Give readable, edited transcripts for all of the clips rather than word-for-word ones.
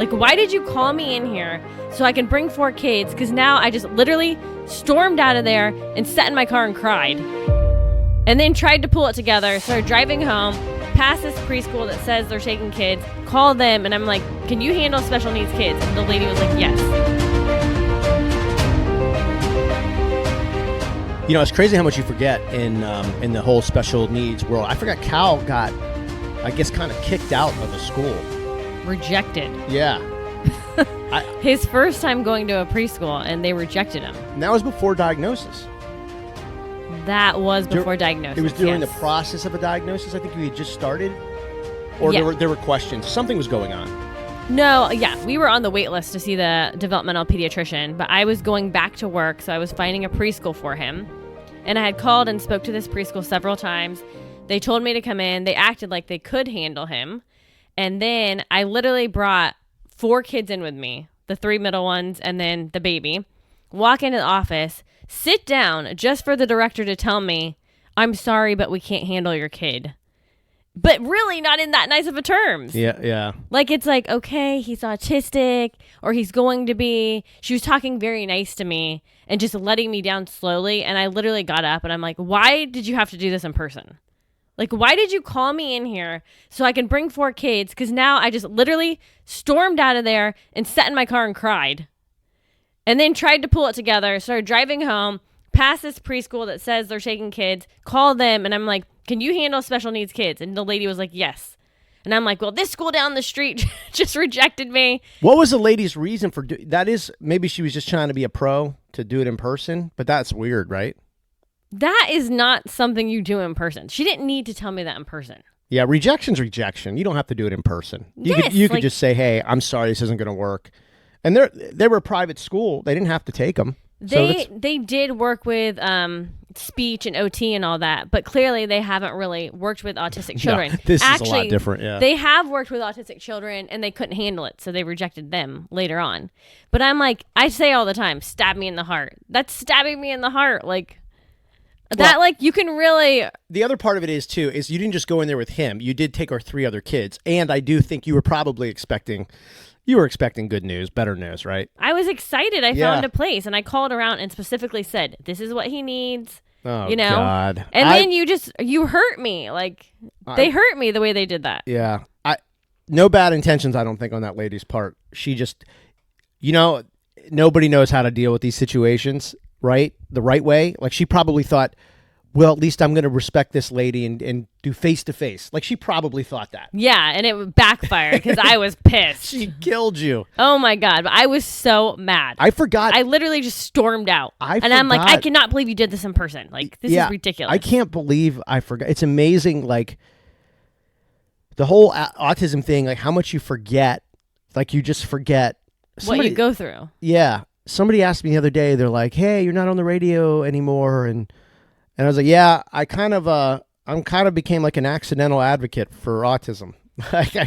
Like, why did you call me in here so I can bring 4 kids? Because now I just literally stormed out of there and sat in my car and cried. And then tried to pull it together, started driving home, past this preschool that says they're taking kids, call them, and I'm like, can you handle special needs kids? And the lady was like, yes. You know, it's crazy how much you forget in the whole special needs world. I forgot Cal got, I guess, kind of kicked out of the school. Rejected. Yeah. His first time going to a preschool, and they rejected him. And that was before diagnosis. That was before diagnosis. It was during yes. the process of a diagnosis. I think you had just started, or Yeah. there were questions. Something was going on. No, yeah, we were on the wait list to see the developmental pediatrician, but I was going back to work, so I was finding a preschool for him. And I had called and spoke to this preschool several times. They told me to come in. They acted like they could handle him. And then I literally brought 4 kids in with me, the 3 middle ones and then the baby. Walk into the office, sit down just for the director to tell me, I'm sorry, but we can't handle your kid. But really not in that nice of a terms. Yeah. Like, it's like, okay, he's autistic, or he's going to be. She was talking very nice to me and just letting me down slowly. And I literally got up and I'm like, why did you have to do this in person? Like, why did you call me in here so I can bring 4 kids? Because now I just literally stormed out of there and sat in my car and cried. And then tried to pull it together, started driving home, past this preschool that says they're taking kids, call them, and I'm like, can you handle special needs kids? And the lady was like, yes. And I'm like, well, this school down the street just rejected me. What was the lady's reason for that? Is maybe she was just trying to be a pro to do it in person, but that's weird, right? That is not something you do in person. She didn't need to tell me that in person. Yeah, rejection's rejection. You don't have to do it in person. You Yes, could just say, hey, I'm sorry, this isn't going to work. And they were a private school. They didn't have to take them. They did work with speech and OT and all that, but clearly they haven't really worked with autistic children. No, this is a lot different, yeah. They have worked with autistic children, and they couldn't handle it, so they rejected them later on. But I'm like, I say all the time, stab me in the heart. That's stabbing me in the heart. Like, that, like, you can really... The other part of it is you didn't just go in there with him. You did take our 3 other kids, and I do think you were probably expecting... You were expecting good news, better news, right? I was excited. I found a place, and I called around and specifically said, this is what he needs. Oh, you know? God. And then you hurt me. Like, they hurt me the way they did that. Yeah. No bad intentions, I don't think, on that lady's part. She just, nobody knows how to deal with these situations, right? The right way. Like, she probably thought, well, at least I'm going to respect this lady and do face-to-face. Like, she probably thought that. Yeah, and it backfired because I was pissed. She killed you. Oh, my God. But I was so mad. I forgot. I literally just stormed out. And I'm like, I cannot believe you did this in person. Like, this is ridiculous. I can't believe I forgot. It's amazing, like, the whole autism thing, like, how much you forget. Like, you just forget. What you go through. Yeah. Somebody asked me the other day, they're like, hey, you're not on the radio anymore, and I was like, yeah, I kind of became like an accidental advocate for autism. Like, I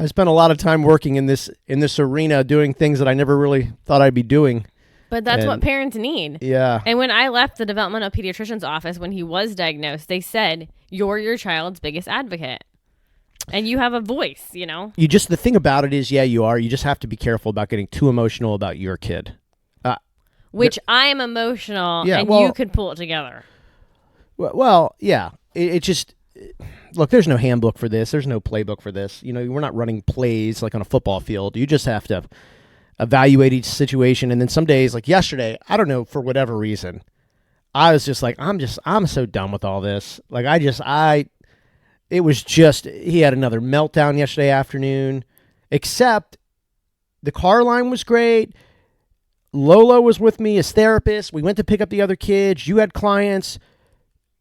spent a lot of time working in this arena doing things that I never really thought I'd be doing. But that's what parents need. Yeah. And when I left the developmental pediatrician's office when he was diagnosed, they said, you're your child's biggest advocate. And you have a voice, The thing about it is, yeah, you are. You just have to be careful about getting too emotional about your kid. Which I am emotional, you could pull it together. Well, yeah. It just... Look, there's no handbook for this. There's no playbook for this. We're not running plays like on a football field. You just have to evaluate each situation. And then some days, like yesterday, I don't know, for whatever reason, I was just like, I'm so done with all this. Like, it was just, he had another meltdown yesterday afternoon, except the car line was great. Lolo was with me as therapist. We went to pick up the other kids. You had clients.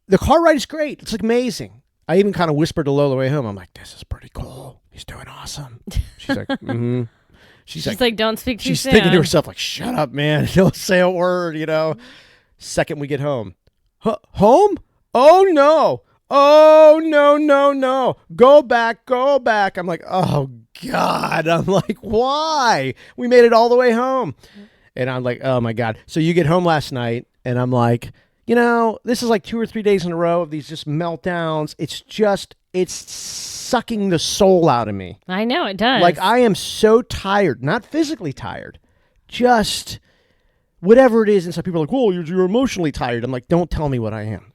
The car ride is great. It's amazing. I even kind of whispered to Lolo way home. I'm like, this is pretty cool. He's doing awesome. She's like, mm-hmm. She's like, don't speak too soon. She's thinking to herself, like, shut up, man. Don't say a word, Second we get home. Home? Oh, no. Oh, no. Go back. I'm like, oh, God. I'm like, why? We made it all the way home. And I'm like, oh, my God. So you get home last night, and I'm like, this is like 2 or 3 days in a row of these just meltdowns. It's just it's sucking the soul out of me. I know it does. Like, I am so tired, not physically tired, just whatever it is. And some people are like, well, you're emotionally tired. I'm like, don't tell me what I am.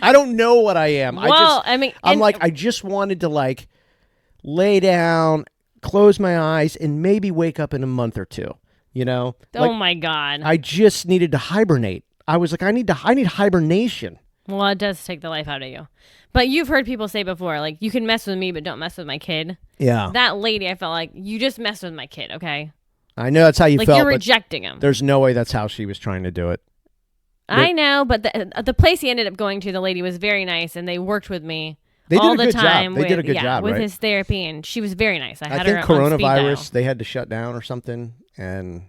I don't know what I am. Well, I just wanted to like lay down, close my eyes, and maybe wake up in a month or two, you know? Oh my God. I just needed to hibernate. I was like, I need hibernation. Well, it does take the life out of you. But you've heard people say before, like, you can mess with me, but don't mess with my kid. Yeah. That lady, I felt like, you just messed with my kid, okay? I know that's how you like felt. You're rejecting him. There's no way that's how she was trying to do it. I know, but the place he ended up going to, the lady was very nice, and they worked with me They all did a the good time. job. They did a good job, with right? his therapy, and she was very nice. I had think her on speed dial. coronavirus, they had to shut down or something, and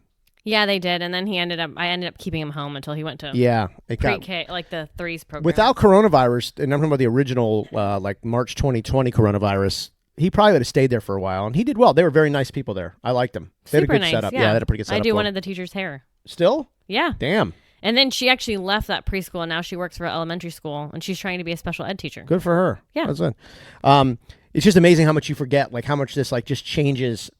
yeah, they did, and then I ended up keeping him home until he went to it pre-K, like the threes program. without coronavirus, and I'm talking about the original, like March 2020 coronavirus. He probably would have stayed there for a while, and he did well. They were very nice people there. I liked them. They had a Super good nice, setup. yeah. They had a pretty good setup. I do for one him. of the teacher's hair. Still? Yeah. Damn. And then she actually left that preschool, and now she works for elementary school, and she's trying to be a special ed teacher. Good for her. Yeah. That's it. It's just amazing how much you forget, like how much this like just changes.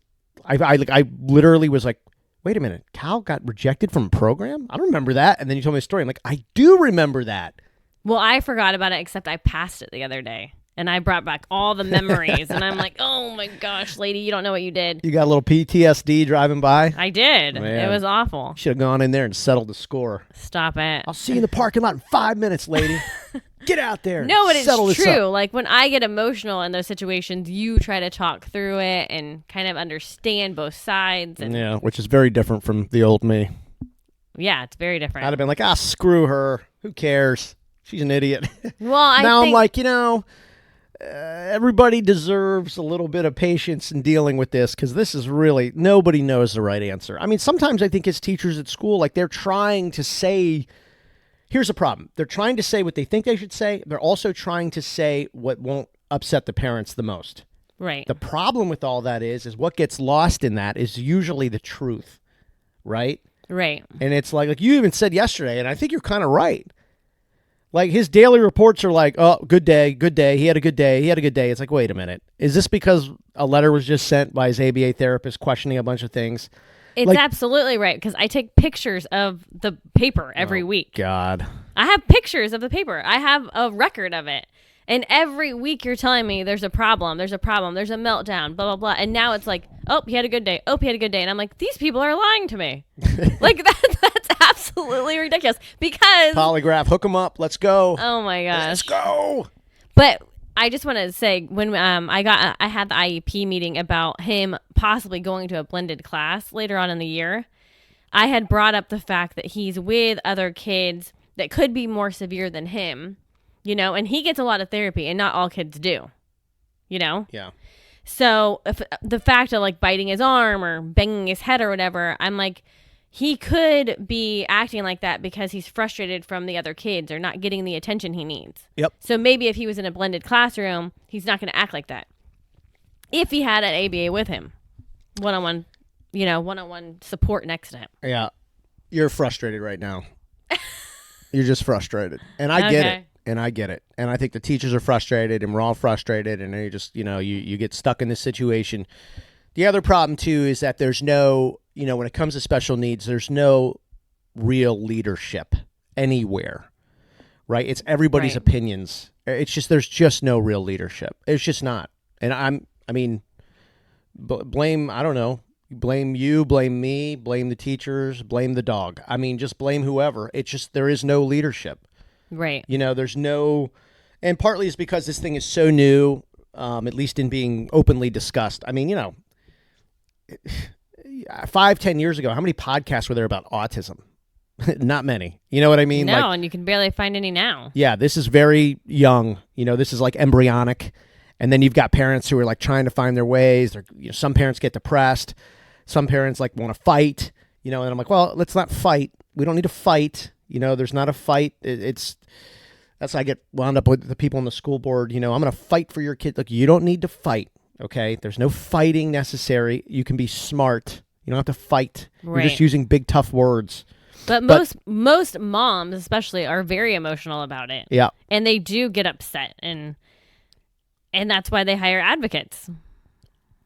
I literally was like, wait a minute, Cal got rejected from a program? I don't remember that. And then you told me a story. I'm like, I do remember that. Well, I forgot about it, except I passed it the other day. And I brought back all the memories. And I'm like, oh my gosh, lady, you don't know what you did. You got a little PTSD driving by? I did. Man. It was awful. Should have gone in there and settled the score. Stop it. I'll see you in the parking lot in 5 minutes, lady. Get out there. No, but settle it's this true. up. Like when I get emotional in those situations, you try to talk through it and kind of understand both sides. And Yeah, which is very different from the old me. yeah, it's very different. I'd have been like, screw her. Who cares? She's an idiot. Well, I now think, I'm like, everybody deserves a little bit of patience in dealing with this because this is really, nobody knows the right answer. I mean, sometimes I think as teachers at school, like they're trying to say, here's a problem. They're trying to say what they think they should say. They're also trying to say what won't upset the parents the most. right. The problem with all that is what gets lost in that is usually the truth, right? Right. And it's like you even said yesterday, and I think you're kind of right. Like his daily reports are like, oh, good day. He had a good day. It's like, wait a minute. Is this because a letter was just sent by his ABA therapist questioning a bunch of things? It's like, absolutely right because I take pictures of the paper every week. God. I have pictures of the paper. I have a record of it. And every week you're telling me there's a problem, there's a meltdown, blah, blah, blah. And now it's like, oh, he had a good day. And I'm like, these people are lying to me. Like, that's absolutely ridiculous. Because... Polygraph, hook them up. Let's go. Oh, my gosh. Let's go. But I just want to say, when I had the IEP meeting about him possibly going to a blended class later on in the year, I had brought up the fact that he's with other kids that could be more severe than him. And he gets a lot of therapy, and not all kids do, Yeah. So if the fact of like biting his arm or banging his head or whatever, I'm like, he could be acting like that because he's frustrated from the other kids or not getting the attention he needs. Yep. So maybe if he was in a blended classroom, he's not going to act like that. If he had an ABA with him, one-on-one support next to him. Yeah. You're frustrated right now. You're just frustrated. And I get it. And I get it. And I think the teachers are frustrated and we're all frustrated. And you just, you get stuck in this situation. The other problem, too, is that there's no, when it comes to special needs, there's no real leadership anywhere, right? It's everybody's opinions. It's just, there's just no real leadership. It's just not. And blame, I don't know, blame you, blame me, blame the teachers, blame the dog. I mean, just blame whoever. It's just, there is no leadership. Right. There's no, and partly it's because this thing is so new, at least in being openly discussed. I mean, 5-10 years ago, how many podcasts were there about autism? Not many. You know what I mean? No, and you can barely find any now. Yeah, this is very young. This is like embryonic. And then you've got parents who are like trying to find their ways. Some parents get depressed. Some parents like want to fight. And I'm like, well, let's not fight. We don't need to fight. There's not a fight. That's how I get wound up with the people on the school board. I'm going to fight for your kid. Look, you don't need to fight. Okay, there's no fighting necessary. You can be smart. You don't have to fight. Right. You're just using big tough words. But most moms, especially, are very emotional about it. Yeah, and they do get upset, and And that's why they hire advocates.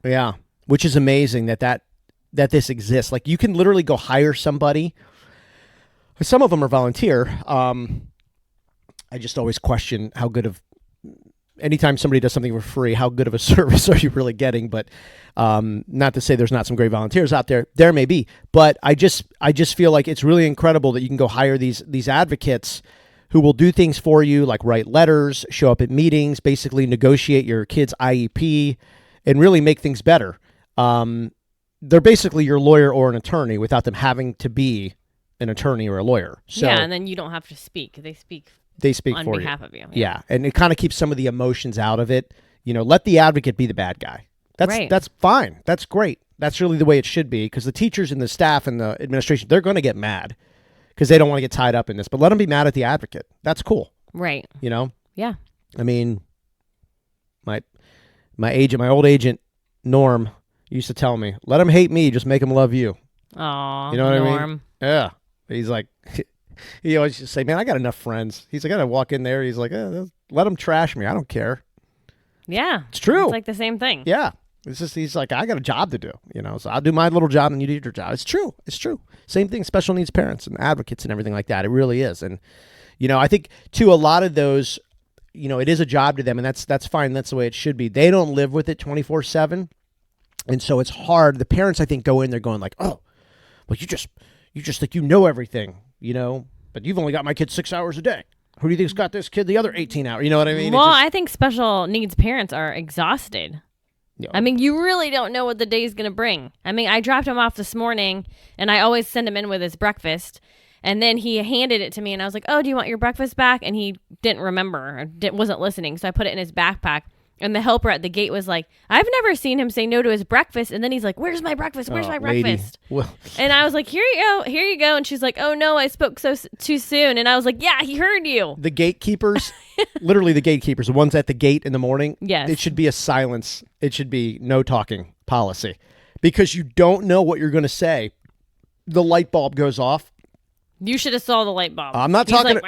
Yeah, which is amazing that this exists. Like, you can literally go hire somebody. Some of them are volunteer. I just always question how good of, anytime somebody does something for free, how good of a service are you really getting? But not to say there's not some great volunteers out there. There may be, but I just feel like it's really incredible that you can go hire these advocates who will do things for you, like write letters, show up at meetings, basically negotiate your kid's IEP, and really make things better. They're basically your lawyer or an attorney without them having to be an attorney or a lawyer. So yeah, and then you don't have to speak. They speak on for behalf of you. Yeah, and it kind of keeps some of the emotions out of it. Let the advocate be the bad guy. That's fine. That's great. That's really the way it should be, because the teachers and the staff and the administration, they're going to get mad because they don't want to get tied up in this. But let them be mad at the advocate. That's cool. Right. Yeah. I mean, my old agent Norm used to tell me, "Let them hate me, just make them love you." Aw, you know what Norm. I mean? Yeah. He's like, he always just say, "Man, I got enough friends." He's like, "I gotta walk in there." He's like, "Let them trash me. I don't care." Yeah, it's true. It's like the same thing. Yeah. It's just, he's like, "I got a job to do, so I'll do my little job and you do your job." It's true. It's true. Same thing, special needs parents and advocates and everything like that. It really is. And, I think too, a lot of those, it is a job to them, and that's fine. That's the way it should be. They don't live with it 24/7. And so it's hard. The parents, I think, go in there going like, "Oh, well, you just think you know everything, but you've only got my kid 6 hours a day. Who do you think's got this kid the other 18 hours?" You know what I mean? Well, I think special needs parents are exhausted. Yeah. I mean, you really don't know what the day's going to bring. I mean, I dropped him off this morning, and I always send him in with his breakfast. And then he handed it to me, and I was like, "Oh, do you want your breakfast back?" And he didn't remember, or wasn't listening. So I put it in his backpack. And the helper at the gate was like, "I've never seen him say no to his breakfast." And then he's like, "Where's my breakfast? Where's my breakfast?" Well, and I was like, Here you go. And she's like, "Oh no, I spoke too soon." And I was like, "Yeah, he heard you." The gatekeepers, literally the gatekeepers, the ones at the gate in the morning. Yes. It should be a silence. It should be no talking policy, because you don't know what you're going to say. The light bulb goes off. You should have saw the light bulb. I'm not He's talking.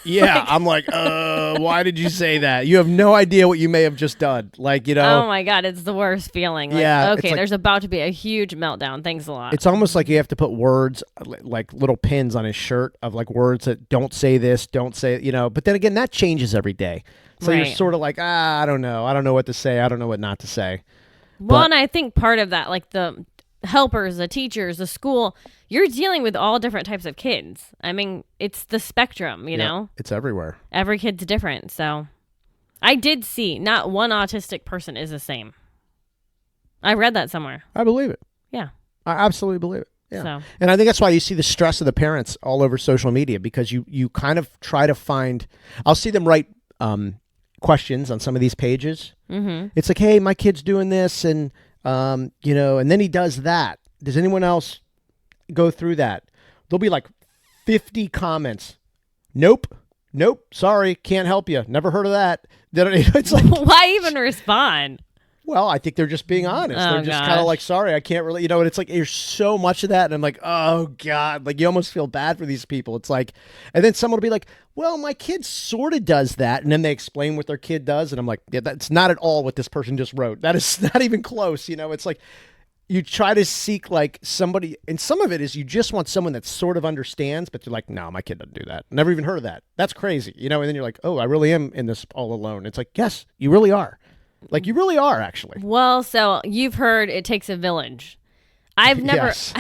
Yeah, I'm like, why did you say that? You have no idea what you may have just done. Like, Oh my God, it's the worst feeling. Like, yeah. Okay, there's about to be a huge meltdown. Thanks a lot. It's almost like you have to put words, like little pins on his shirt of like words that don't say this, don't say, But then again, that changes every day. So Right. you're sort of like, I don't know. I don't know what to say. I don't know what not to say. Well, and I think part of that, like the helpers, the teachers, the school, you're dealing with all different types of kids. I mean, it's the spectrum, you know? It's everywhere. Every kid's different. So I did see not one autistic person is the same. I read that somewhere. I believe it. Yeah. I absolutely believe it. Yeah. So. And I think that's why you see the stress of the parents all over social media, because you kind of try to find, I'll see them write questions on some of these pages. Mm-hmm. It's like, "Hey, my kid's doing this, and and then he does that. Does anyone else go through that?" There'll be like 50 comments. Nope. Sorry, can't help you. Never heard of that. It's like, why even respond? Well, I think they're just being honest. Oh, They're just kind of like, "Sorry, I can't really," and it's like, there's so much of that. And I'm like, oh God, like you almost feel bad for these people. It's like, and then someone will be like, "Well, my kid sort of does that." And then they explain what their kid does. And I'm like, yeah, that's not at all what this person just wrote. That is not even close. It's like, you try to seek like somebody, and some of it is you just want someone that sort of understands, but you're like, "No, my kid doesn't do that. Never even heard of that. That's crazy." And then you're like, "Oh, I really am in this all alone." It's like, yes, you really are. Like, you really are, actually. Well, so you've heard it takes a village. I've never, Yes.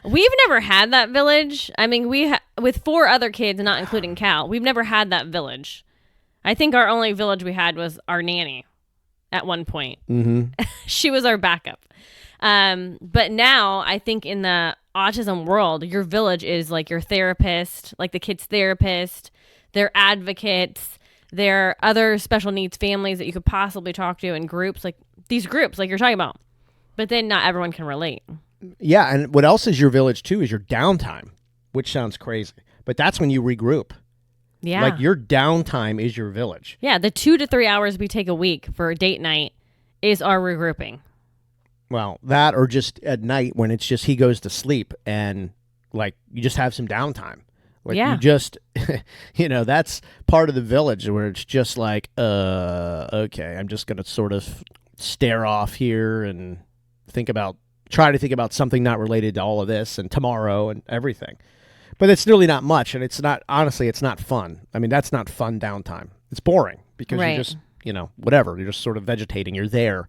we've never had that village. I mean, with 4 other kids, not including Cal, we've never had that village. I think our only village we had was our nanny at one point. Mm-hmm. She was our backup. But now I think in the autism world, your village is like your therapist, like the kid's therapist, their advocates, there are other special needs families that you could possibly talk to in groups, like these groups, like you're talking about. But then not everyone can relate. Yeah, and what else is your village, too, is your downtime, which sounds crazy. But that's when you regroup. Yeah. Like, your downtime is your village. Yeah, the 2 to 3 hours we take a week for a date night is our regrouping. Well, that or just at night when it's just he goes to sleep and, like, you just have some downtime. Like Yeah. you just, that's part of the village where it's just like, okay, I'm just going to sort of stare off here and try to think about something not related to all of this and tomorrow and everything. But it's really not much. And honestly, it's not fun. I mean, that's not fun downtime. It's boring because Right. you're just, whatever. You're just sort of vegetating. You're there.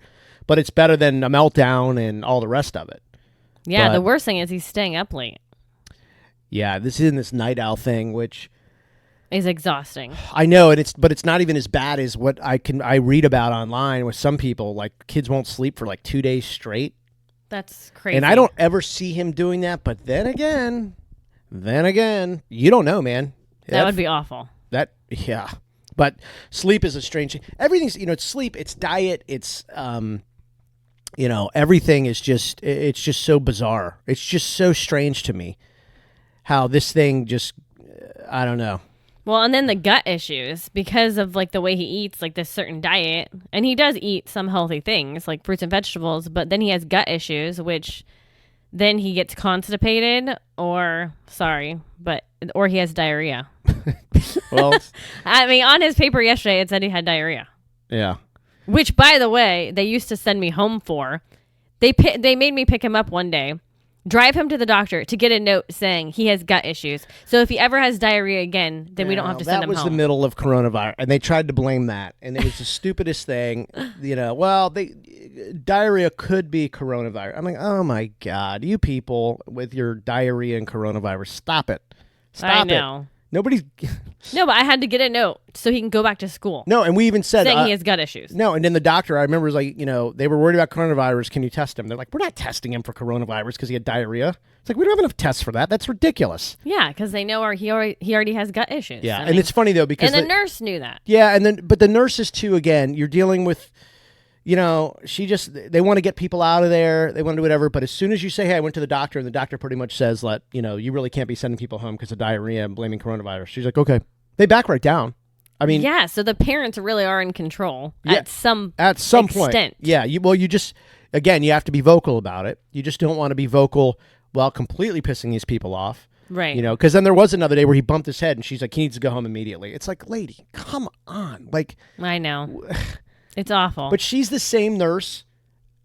But it's better than a meltdown and all the rest of it. Yeah, But- the worst thing is he's staying up late. Yeah, this is this night owl thing, which Is exhausting. I know, but it's not even as bad as what I read about online with some people. Like kids won't sleep for like 2 days straight, That's crazy. and I don't ever see him doing that. But then again, you don't know, man. That would be awful. Yeah. But sleep is a strange thing. Everything's it's sleep, it's diet, it's everything is just it's just so bizarre. It's just so strange to me how this thing just I don't know. Well, and then the gut issues because of like the way he eats, like this certain diet, and he does eat some healthy things like fruits and vegetables, but then he has gut issues, which then he gets constipated, or he has diarrhea. Well, I mean, on his paper yesterday, it said he had diarrhea, yeah. which, by the way, they used to send me home for. They made me pick him up one day, drive him to the doctor to get a note saying he has gut issues. So if he ever has diarrhea again, then we don't have to send him That was home. the middle of coronavirus, and they tried to blame that, and it was the stupidest thing. Diarrhea could be coronavirus. I'm like, oh my god, you people with your diarrhea and coronavirus, stop it, I know. Nobody's No, but I had to get a note so he can go back to school. no, and we even said saying he has gut issues. no, and then the doctor I remember was like, they were worried about coronavirus. Can you test him? They're like, we're not testing him for coronavirus because he had diarrhea. It's like we don't have enough tests for that. That's ridiculous. Yeah, because they know he already has gut issues. Yeah, I and mean, it's funny though because and the nurse knew that. yeah, but the nurses too. Again, you're dealing with. They want to get people out of there. They want to do whatever. But as soon as you say, hey, I went to the doctor, and the doctor pretty much says, you really can't be sending people home because of diarrhea and blaming coronavirus. She's like, okay. They back right down. I mean, Yeah, so the parents really are in control Yeah, at some point. extent. Yeah. You just, again, you have to be vocal about it. You just don't want to be vocal while completely pissing these people off. Right. Because then there was another day where he bumped his head and she's like, he needs to go home immediately. It's like, lady, come on. Like, I know. It's awful. but she's the same nurse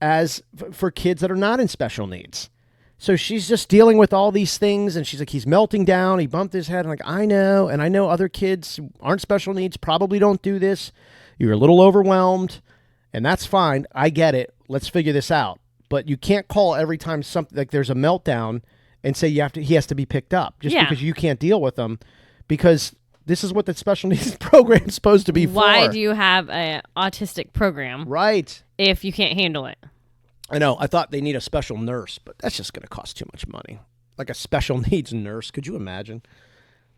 as for kids that are not in special needs. So she's just dealing with all these things, and she's like, he's melting down. He bumped his head. I'm like, I know, and I know other kids who aren't special needs probably don't do this. You're a little overwhelmed, and that's fine. I get it. Let's figure this out. But you can't call every time something like there's a meltdown and say he has to be picked up just Yeah. because you can't deal with them, because this is what the special needs program is supposed to be for. Why do you have an autistic program Right. if you can't handle it? I know. I thought they need a special nurse, but that's just going to cost too much money. Like a special needs nurse. Could you imagine?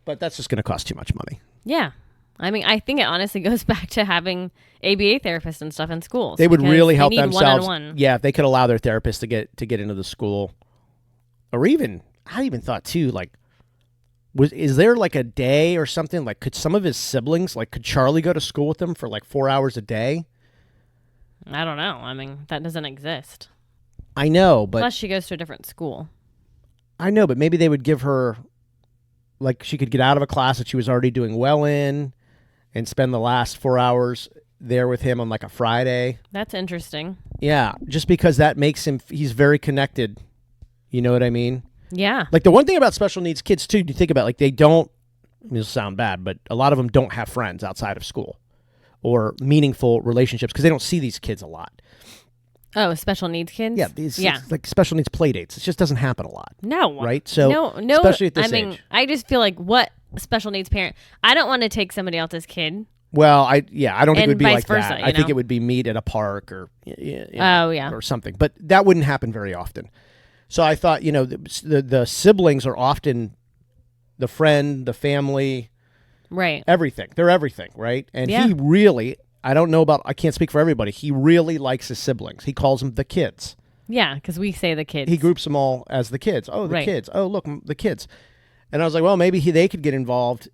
But that's just going to cost too much money. Yeah. I mean, I think it honestly goes back to having ABA therapists and stuff in schools. They would because really they help need themselves. one-on-one. Yeah, if they could allow their therapist to get into the school. Or even, I even thought too, like, is there like a day or something? Like, could some of his siblings, like, could Charlie go to school with them for like 4 hours a day? I don't know. I mean, that doesn't exist. I know, but Plus, she goes to a different school. but maybe they would give her, like, she could get out of a class that she was already doing well in and spend the last 4 hours there with him on like a Friday. That's interesting. Yeah, just because that makes he's very connected. You know what I mean? Yeah. Like the one thing about special needs kids too, you think about, like, they don't, it'll sound bad, but a lot of them don't have friends outside of school or meaningful relationships because they don't see these kids a lot. Oh, special needs kids? Yeah, it's like special needs play dates. It just doesn't happen a lot. No. Right? So, no. especially at this I mean, age. I just feel like what special needs parent? I don't want to take somebody else's kid. Well, I don't think it And would be vice like versa, that. you I think know? it would be meet at a park or Oh, yeah. or something. But that wouldn't happen very often. So I thought, the siblings are often the friend, the family, Right. everything. They're everything, right? And Yeah. he really, I can't speak for everybody. He really likes his siblings. He calls them the kids. Yeah, because we say the kids. He groups them all as the kids. Oh, the Right. kids. Oh, look, the kids. And I was like, well, maybe they could get involved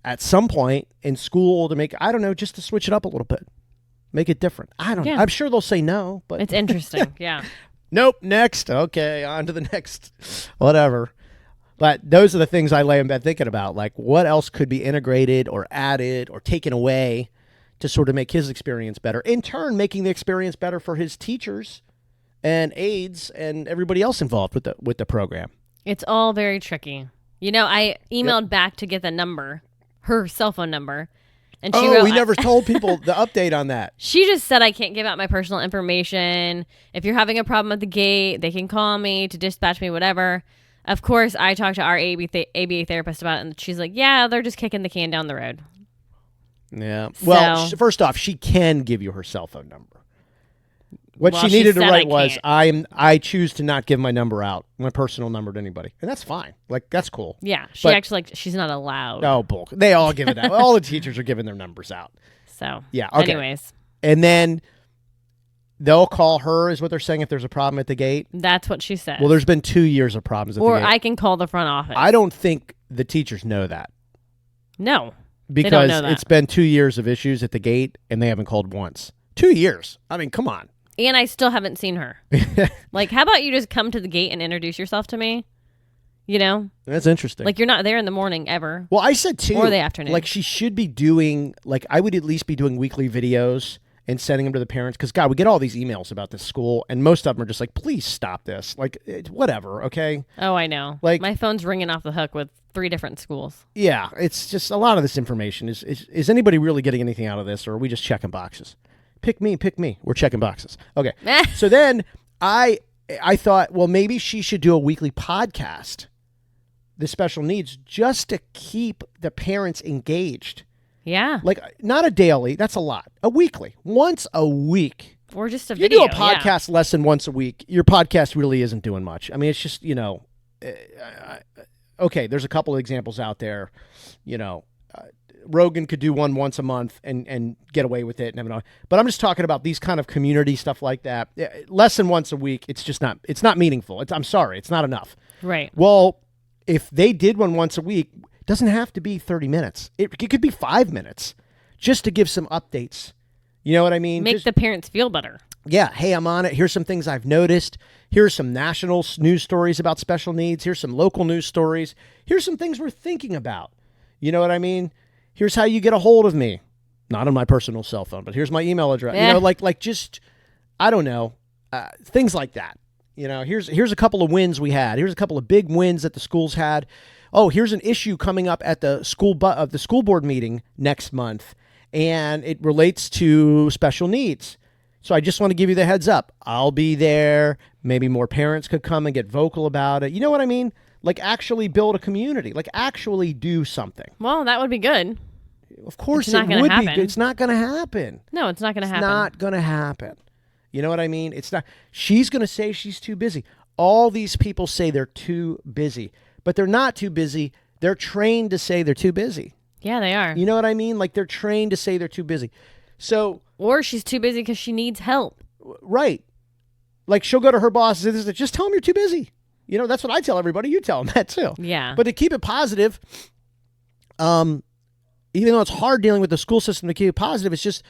at some point in school to make, I don't know, just to switch it up a little bit. Make it different. I don't know. Yeah. I'm sure they'll say no, but It's interesting. Yeah. nope, next. Okay, on to the next. Whatever. But those are the things I lay in bed thinking about. Like, what else could be integrated or added or taken away to sort of make his experience better? In turn, making the experience better for his teachers and aides and everybody else involved with the program. It's all very tricky. I emailed back to get the number, her cell phone number. And she wrote, we never told people the update on that. She just said, I can't give out my personal information. If you're having a problem at the gate, they can call me to dispatch me, whatever. Of course, I talked to our ABA therapist about it, and she's like, yeah, they're just kicking the can down the road. Yeah. Well, first off, she can give you her cell phone number. What she needed to write was, I choose to not give my number out, my personal number to anybody. And that's fine. Like, that's cool. Yeah. She's not allowed. Oh, bull. They all give it out. All the teachers are giving their numbers out. So, yeah. Okay. Anyways. And then they'll call her, is what they're saying, if there's a problem at the gate. That's what she said. Well, there's been 2 years of problems at the gate. Or I can call the front office. I don't think the teachers know that. No. Because they don't know that. It's been 2 years of issues at the gate, and they haven't called once. 2 years. I mean, come on. And I still haven't seen her. Like, how about you just come to the gate and introduce yourself to me? That's interesting. Like, you're not there in the morning ever. Well, I said too. Or the afternoon. Like, she should be doing, like, I would at least be doing weekly videos and sending them to the parents. Because, God, we get all these emails about this school, and most of them are just like, please stop this. Like, whatever, okay? Oh, I know. Like, my phone's ringing off the hook with 3 different schools. Yeah, it's just a lot of this information. Is anybody really getting anything out of this, or are we just checking boxes? Pick me. We're checking boxes. Okay. So then I thought, well, maybe she should do a weekly podcast, the special needs, just to keep the parents engaged. Yeah. Like, not a daily. That's a lot. A weekly. Once a week. Or just a if video. You do a podcast lesson once a week, your podcast really isn't doing much. I mean, it's just, okay, there's a couple of examples out there, Rogan could do one once a month and get away with it. But I'm just talking about these kind of community stuff like that. Less than once a week, it's not meaningful. I'm sorry, it's not enough. Right. Well, if they did one once a week, it doesn't have to be 30 minutes. It could be 5 minutes just to give some updates. You know what I mean? Make the parents feel better. Yeah. Hey, I'm on it. Here's some things I've noticed. Here's some national news stories about special needs. Here's some local news stories. Here's some things we're thinking about. You know what I mean? Here's how you get a hold of me. Not on my personal cell phone, but here's my email address. Yeah. Like just, I don't know, things like that. Here's a couple of wins we had. Here's a couple of big wins that the schools had. Oh, here's an issue coming up at the school board meeting next month, and it relates to special needs. So I just want to give you the heads up. I'll be there. Maybe more parents could come and get vocal about it. You know what I mean? Like, actually build a community. Like, actually do something. Well, that would be good. Of course it would be good. It's not going to happen. No, it's not going to happen. It's not going to happen. You know what I mean? It's not. She's going to say she's too busy. All these people say they're too busy, but they're not too busy. They're trained to say they're too busy. Yeah, they are. You know what I mean? Like, they're trained to say they're too busy. So, or she's too busy because she needs help. Right. Like, she'll go to her boss and say, just tell them you're too busy. That's what I tell everybody. You tell them that too. Yeah. But to keep it positive, even though it's hard dealing with the school system to keep it positive, it's just,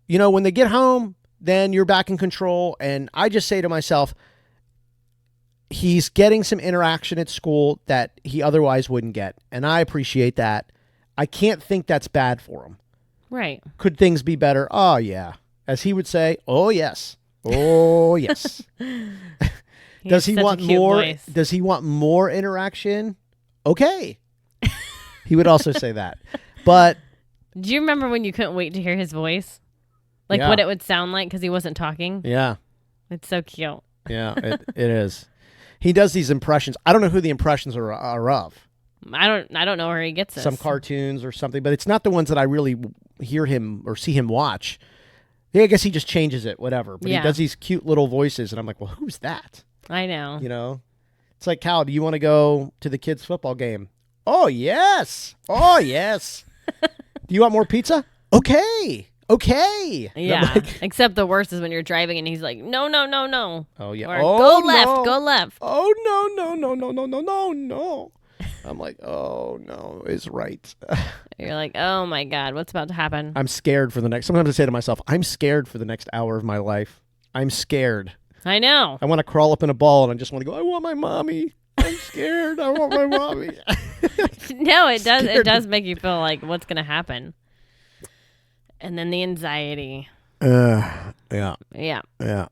when they get home, then you're back in control. And I just say to myself, he's getting some interaction at school that he otherwise wouldn't get. And I appreciate that. I can't think that's bad for him. Right. Could things be better? Oh, yeah. As he would say, oh, yes. Oh, yes. Does he want more? Voice. Does he want more interaction? Okay. He would also say that. But do you remember when you couldn't wait to hear his voice? Like what it would sound like because he wasn't talking? Yeah. It's so cute. Yeah, it is. He does these impressions. I don't know who the impressions are of. I don't know where he gets this. Some cartoons or something, but it's not the ones that I really hear him or see him watch. Yeah, I guess he just changes it, whatever. But he does these cute little voices, and I'm like, well, who's that? I know. It's like, Cal, do you want to go to the kids' football game? Oh, yes. Oh, yes. Do you want more pizza? Okay. Yeah. Like, except the worst is when you're driving and he's like, no. Oh, yeah. Or go left. Oh, no. I'm like, oh, no, is right. You're like, oh, my God, what's about to happen? I'm scared for the next. Sometimes I say to myself, I'm scared for the next hour of my life. I'm scared. I know. I want to crawl up in a ball and I just want to go, I want my mommy. I I'm scared. I want my mommy. No, it does. It does make you feel like what's going to happen. And then the anxiety. Yeah. Yeah.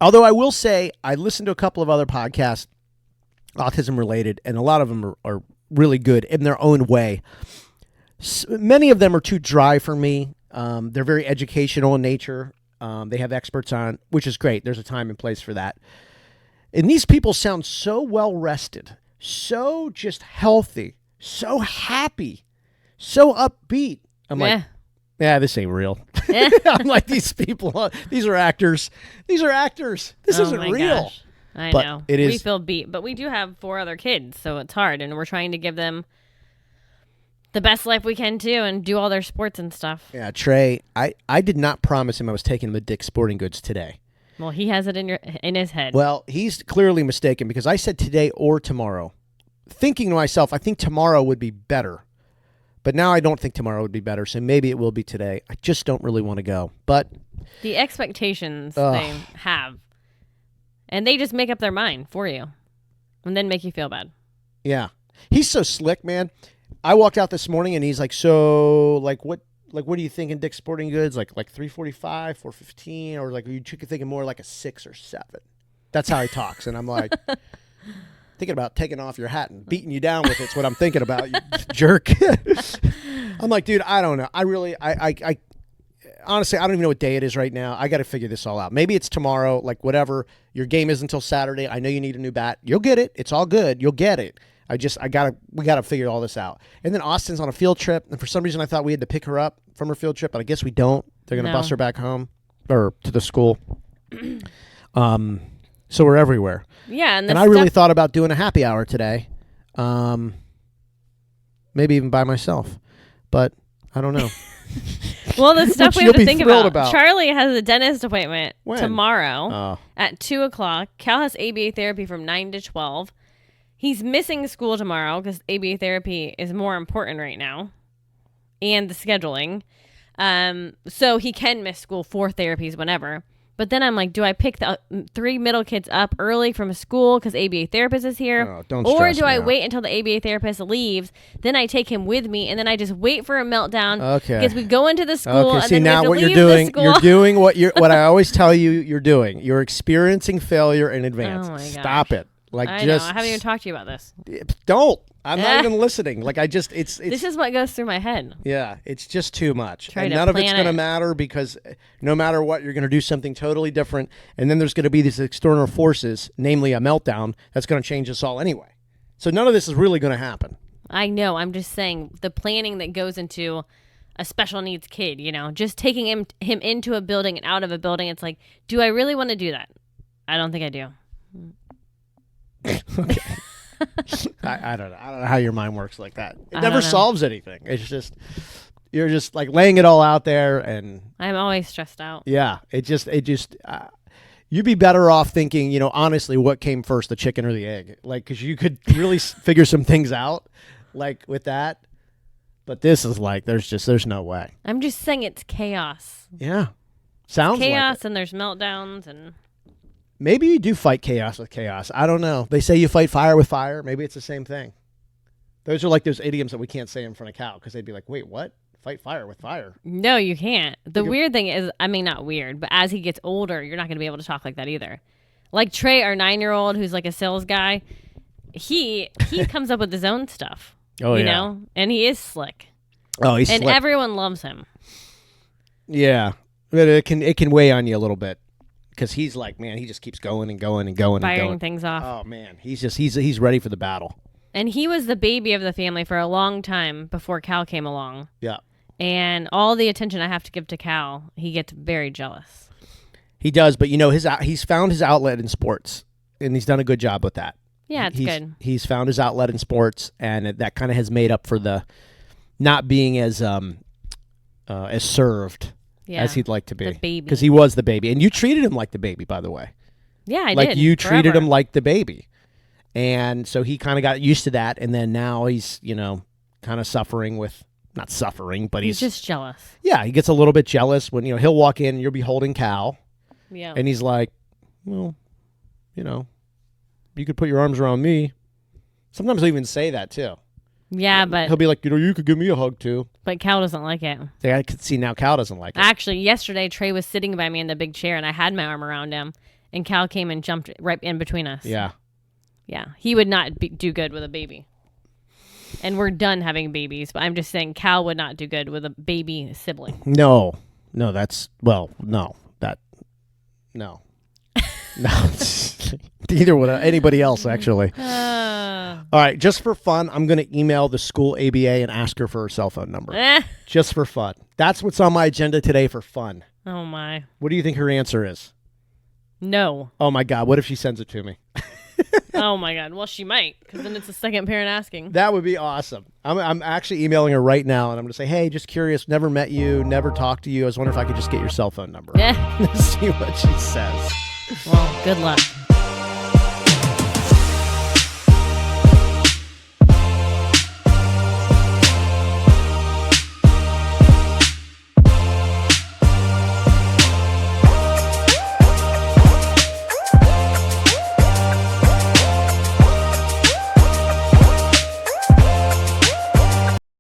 Although I will say, I listened to a couple of other podcasts, autism related, and a lot of them are really good in their own way. Many of them are too dry for me. They're very educational in nature. They have experts on, which is great. There's a time and place for that. And these people sound so well rested, so just healthy, so happy, so upbeat. I'm like, yeah, this ain't real. I'm like, these people, these are actors. These are actors. This isn't real. Gosh. I but know. It is. We feel beat, but we do have 4 other kids, so it's hard, and we're trying to give them the best life we can too, and do all their sports and stuff. Yeah, Trey, I did not promise him I was taking him to Dick's Sporting Goods today. Well, he has it in his head. Well, he's clearly mistaken because I said today or tomorrow. Thinking to myself, I think tomorrow would be better. But now I don't think tomorrow would be better, so maybe it will be today. I just don't really want to go. But the expectations they have, and they just make up their mind for you and then make you feel bad. Yeah. He's so slick, man. I walked out this morning and he's like, so, what are you thinking, Dick's Sporting Goods? Like 345, 415, or like are you thinking more like a 6 or 7? That's how he talks. And I'm like, thinking about taking off your hat and beating you down with it's what I'm thinking about, you jerk. I'm like, dude, I don't know. I honestly, I don't even know what day it is right now. I got to figure this all out. Maybe it's tomorrow, like whatever. Your game is until Saturday. I know you need a new bat. You'll get it. It's all good. You'll get it. We got to figure all this out. And then Austin's on a field trip. And for some reason, I thought we had to pick her up from her field trip, but I guess we don't. They're going to bus her back home or to the school. So we're everywhere. Yeah. And I really thought about doing a happy hour today. Maybe even by myself, but I don't know. Well, the stuff we have to think about. Charlie has a dentist appointment When? tomorrow at 2:00. Cal has ABA therapy from 9 to 12. He's missing school tomorrow because ABA therapy is more important right now, and the scheduling. So he can miss school for therapies whenever. But then I'm like, do I pick the 3 middle kids up early from school because ABA therapist is here? Oh, don't or stress do me I out. wait until the ABA therapist leaves? Then I take him with me, and then I just wait for a meltdown. Okay. Because we go into the school, Okay, and see then we now have to what leave you're the doing, school. you're doing what I always tell you you're doing. You're experiencing failure in advance. Oh my gosh. Stop it. Like I just know. I haven't even talked to you about this. don't. I'm not even listening. Like it's This is what goes through my head. yeah, it's just too much. Try And to none of it's plan going to it. matter because no matter what, you're going to do something totally different. And then there's going to be these external forces, namely a meltdown, that's going to change us all anyway. So none of this is really going to happen. I know. I'm just saying the planning that goes into a special needs kid, just taking him into a building and out of a building. It's like, do I really want to do that? I don't think I do. I don't know. I don't know how your mind works like that. It I never don't know. solves anything. It's just, you're just like laying it all out there and I'm always stressed out. yeah, you'd be better off thinking, honestly, what came first, the chicken or the egg? Like, because you could really figure some things out, like with that. But this is like, there's no way. I'm just saying it's chaos. Yeah, sounds Chaos, like it. and there's meltdowns, and Maybe you do fight chaos with chaos. I don't know. They say you fight fire with fire. Maybe it's the same thing. Those are like those idioms that we can't say in front of Cal because they'd be like, wait, what? Fight fire with fire. no, you can't. The weird thing is, I mean, not weird, but as he gets older, you're not going to be able to talk like that either. Like Trey, our 9-year-old, who's like a sales guy, he comes up with his own stuff. Oh, you yeah. know, and he is slick, Oh, he's and slick. everyone loves him. Yeah, but it can weigh on you a little bit because he's like, man, he just keeps going and going and going and Firing going. things off. Oh man, he's ready for the battle. And he was the baby of the family for a long time before Cal came along. Yeah, And all the attention I have to give to Cal, he gets very jealous. he does. But he's found his outlet in sports, and he's done a good job with that. Yeah, it's good. He's found his outlet in sports, and that kind of has made up for the not being as served Yeah. as he'd like to be. The baby. Because he was the baby, and you treated him like the baby, by the way. Yeah, I like did. you treated forever. him like the baby, and so he kind of got used to that, and then now he's kind of suffering with not suffering, but He's just jealous. yeah, he gets a little bit jealous when he'll walk in and you'll be holding Cal, Yeah. and he's like, well, you could put your arms around me. Sometimes he'll even say that too. Yeah, but He'll be like, you could give me a hug too. Cal doesn't like it. Yeah, I could see now Cal doesn't like it. Actually, yesterday Trey was sitting by me in the big chair, and I had my arm around him, and Cal came and jumped right in between us. Yeah. Yeah, he would not do good with a baby. And we're done having babies, but I'm just saying Cal would not do good with a baby sibling. No, no. Neither would anybody else, actually. All right, just for fun, I'm going to email the school ABA and ask her for her cell phone number. Just for fun. That's what's on my agenda today for fun. Oh, my. What do you think her answer is? No. Oh, my God. What if she sends it to me? Oh, my God. Well, she might, because then it's a second parent asking. That would be awesome. I'm actually emailing her right now, and I'm going to say, hey, just curious, never met you, never talked to you. I was wondering if I could just get your cell phone number. Yeah. See what she says. Well, good luck.